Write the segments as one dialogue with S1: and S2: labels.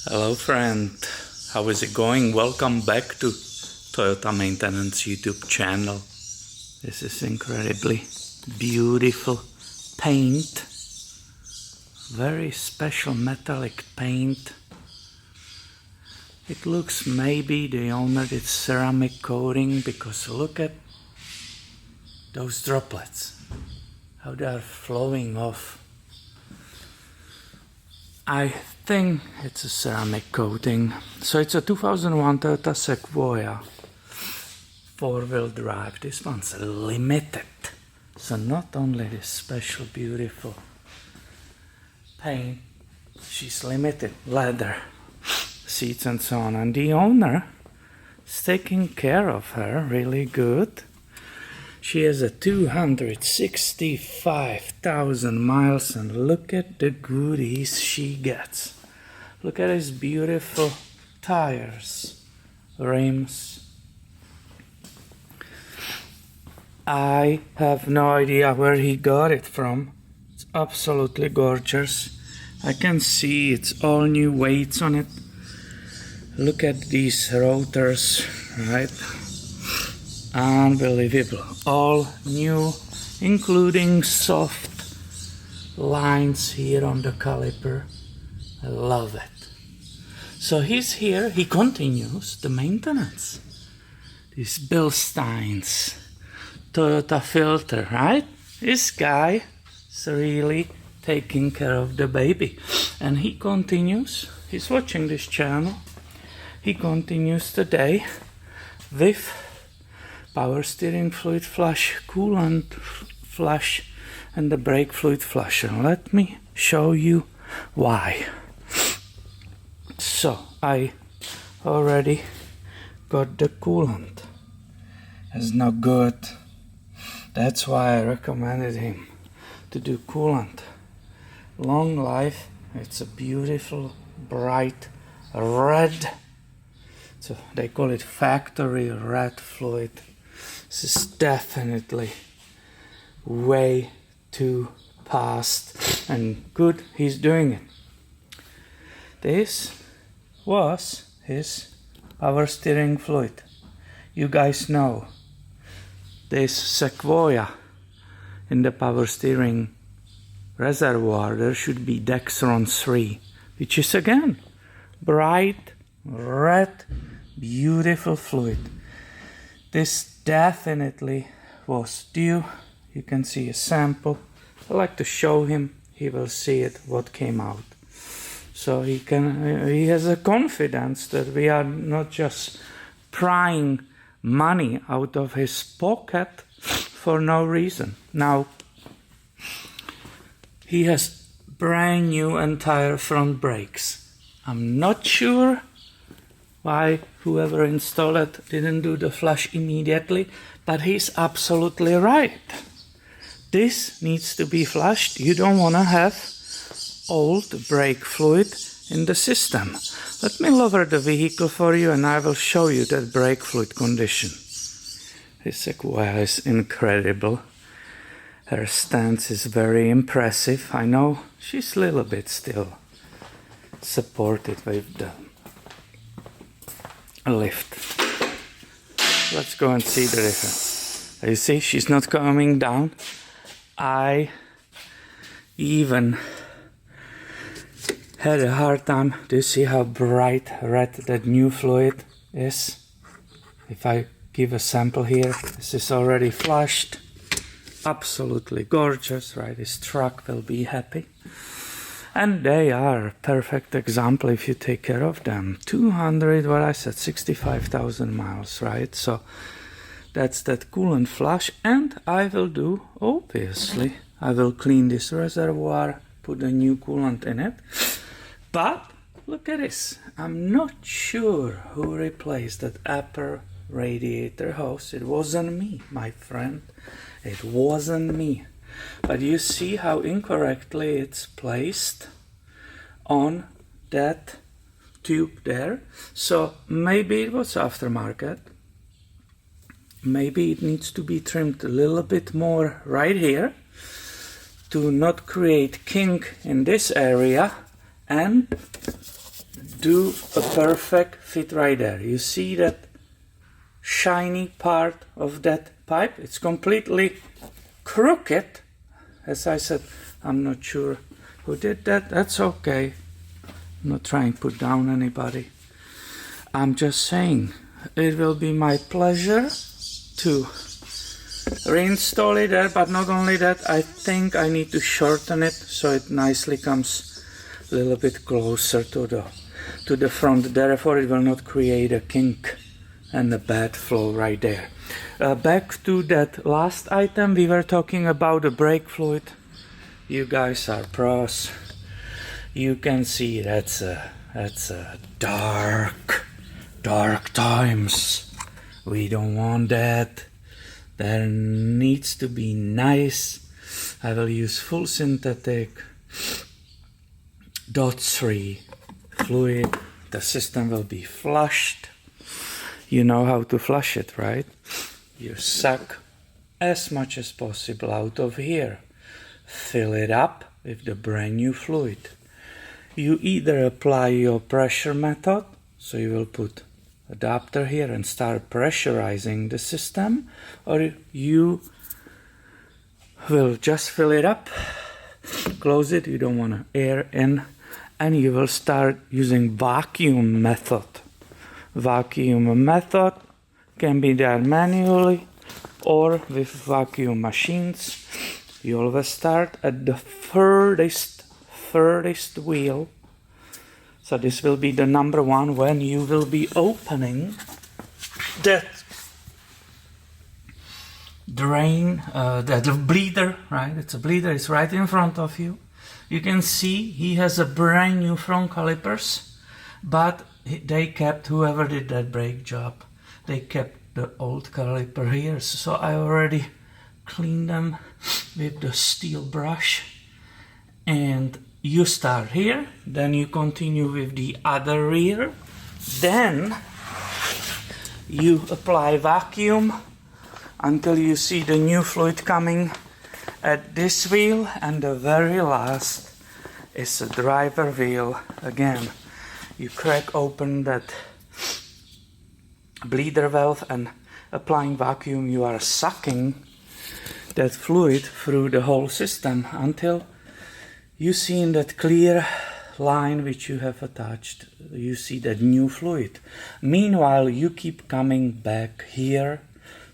S1: Hello friend, how is it going? Welcome back to Toyota Maintenance YouTube channel. This is incredibly beautiful paint, very special metallic paint. It looks maybe the owner did ceramic coating because look at those droplets, how they are flowing off. I think it's a ceramic coating. So it's a 2001 Toyota Sequoia 4-wheel drive. This one's limited. So not only this special beautiful paint, she's limited leather seats and so on. And the owner is taking care of her really good. She has a 265,000 miles and look at the goodies she gets. Look at his beautiful tires, rims. I have no idea where he got it from. It's absolutely gorgeous. I can see it's all new weights on it. Look at these rotors, right? Unbelievable. All new, including soft lines here on the caliper. I love it. So he's here, he continues the maintenance. These Bilsteins, Toyota filter, right? This guy is really taking care of the baby. And he continues, he's watching this channel. He continues today with power steering fluid flush, coolant flush, and the brake fluid flusher. Let me show you why. So I already got the coolant. It's not good. That's why I recommended him to do coolant. Long life. It's a beautiful, bright red. So they call it factory red fluid. This is definitely way too fast and good he's doing it. This was his power steering fluid. You guys know this Sequoia in the power steering reservoir there should be Dexron 3, which is again bright red beautiful fluid. This definitely was due. You can see a sample. I like to show him. He will see it what came out. So he has a confidence that we are not just prying money out of his pocket for no reason. Now he has brand new entire front brakes. I'm not sure why whoever installed it didn't do the flush immediately, but he's absolutely right. This needs to be flushed. You don't want to have old brake fluid in the system. Let me lower the vehicle for you and I will show you that brake fluid condition. This Sequoia is incredible. Her stance is very impressive. I know she's a little bit still supported with the lift. Let's go and see the difference. You see, she's not coming down. I even had a hard time. Do you see how bright red that new fluid is? If I give a sample here, this is already flushed. Absolutely gorgeous, right? This truck will be happy. And they are a perfect example if you take care of them. 65,000 miles, right? So that's that coolant flush. And I will do, obviously, I will clean this reservoir, put a new coolant in it. But look at this. I'm not sure who replaced that upper radiator hose. It wasn't me, my friend. It wasn't me. But you see how incorrectly it's placed on that tube there. So maybe it was aftermarket. Maybe it needs to be trimmed a little bit more right here to not create kink in this area. And do a perfect fit right there. You see that shiny part of that pipe? It's completely crooked. As I said, I'm not sure who did that. That's okay. I'm not trying to put down anybody. I'm just saying it will be my pleasure to reinstall it there, but not only that, I think I need to shorten it so it nicely comes a little bit closer to the front. Therefore it will not create a kink and a bad flow right there. Back to that last item, we were talking about the brake fluid. You guys are pros. You can see that's a dark times. We don't want that. There needs to be nice. I will use full synthetic .3 fluid. The system will be flushed. You know how to flush it, right? You suck as much as possible out of here. Fill it up with the brand new fluid. You either apply your pressure method, so you will put adapter here and start pressurizing the system, or you will just fill it up, close it, you don't want air in, and you will start using vacuum method. Vacuum method can be done manually or with vacuum machines. You always start at the furthest wheel. So this will be the number one when you will be opening that drain, that bleeder, right? It's a bleeder, it's right in front of you. You can see he has a brand new front calipers, but they kept, whoever did that brake job, they kept the old caliper here. So I already cleaned them with the steel brush. And you start here, then you continue with the other rear, then you apply vacuum until you see the new fluid coming at this wheel, and the very last is the driver wheel. Again, you crack open that bleeder valve, and applying vacuum you are sucking that fluid through the whole system until you see in that clear line which you have attached, you see that new fluid. Meanwhile, you keep coming back here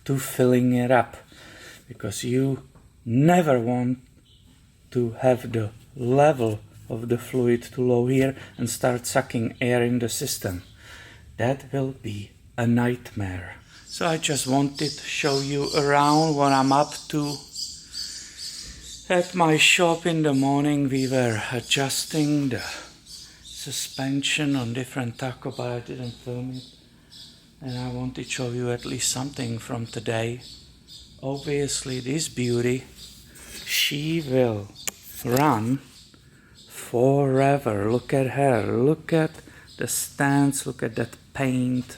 S1: to filling it up, because you never want to have the level of the fluid too low here and start sucking air in the system. That will be a nightmare. So I just wanted to show you around what I'm up to. At my shop in the morning we were adjusting the suspension on different taco, but I didn't film it. And I wanted to show you at least something from today. Obviously this beauty, she will run forever. Look at her, look at the stance, look at that paint.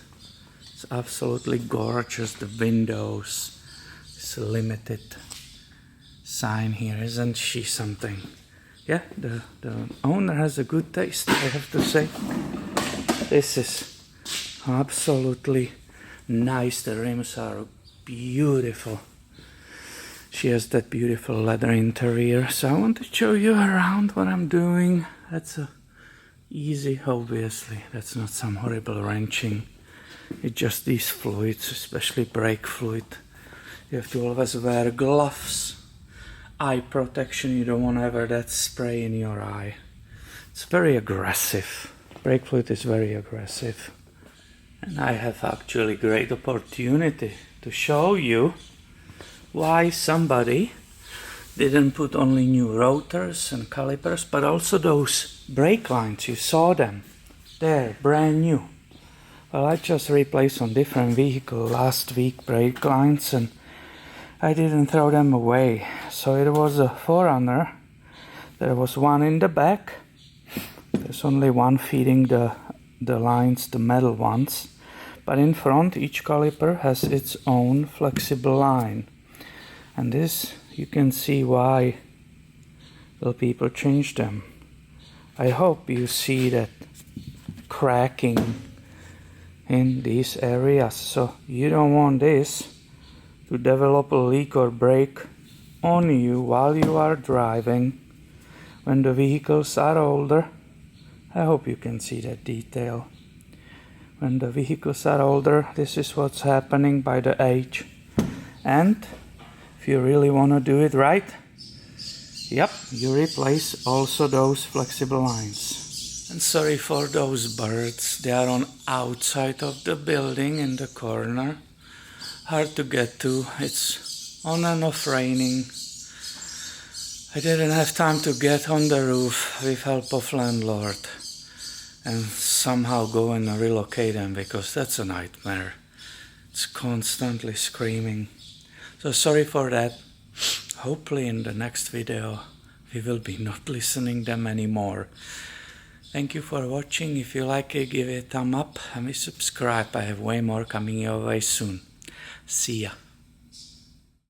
S1: It's absolutely gorgeous. The windows, it's limited sign here, isn't she something? Yeah, the owner has a good taste, I have to say. This is absolutely nice. The rims are beautiful. She has that beautiful leather interior. So I want to show you around what I'm doing. That's easy, obviously. That's not some horrible wrenching. It's just these fluids, especially brake fluid. You have to always wear gloves. Eye protection, you don't want to have that spray in your eye. It's very aggressive. Brake fluid is very aggressive. And I have actually great opportunity to show you why somebody didn't put only new rotors and calipers, but also those brake lines. You saw them. They're brand new. Well, I just replaced on different vehicle last week brake lines, and I didn't throw them away. So it was a 4Runner. There was one in the back. There's only one feeding the lines, the metal ones. But in front, each caliper has its own flexible line. And this, you can see why the people changed them. I hope you see that cracking in these areas. So you don't want this to develop a leak or break on you while you are driving when the vehicles are older. I hope you can see that detail. When the vehicles are older, this is what's happening by the age. And if you really want to do it right, yep, you replace also those flexible lines. And sorry for those birds, they are on outside of the building in the corner. Hard to get to, it's on and off raining. I didn't have time to get on the roof with help of landlord and somehow go and relocate them, because that's a nightmare. It's constantly screaming. So sorry for that. Hopefully in the next video we will be not listening them anymore. Thank you for watching. If you like it, give it a thumb up and subscribe. I have way more coming your way soon. See ya.